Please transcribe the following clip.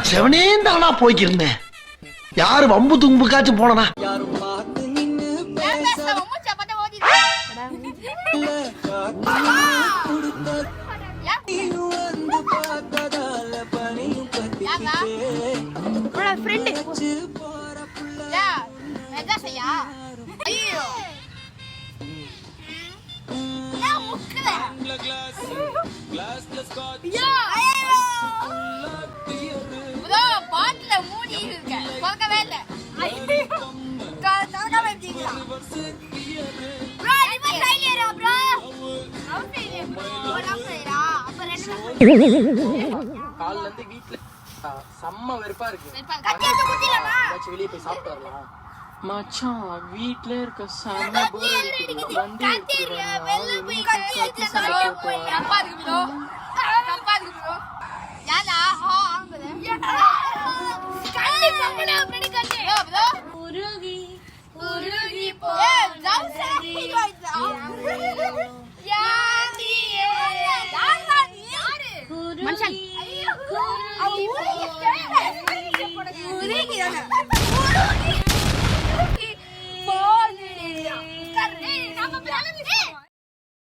செவனே தானா போய்க்கிருந்தேன். யாரு வம்பு தும்புக்காச்சும் போனா காலைல இருந்து வீட்டுல செம்ம வெறுப்பா இருக்கு. வெளியே போய் சாப்பிட்டு வரலாம் மச்சான். வீட்டுல இருக்க செம்ம போர் அடிக்குது. வண்டி எடுத்துட்டு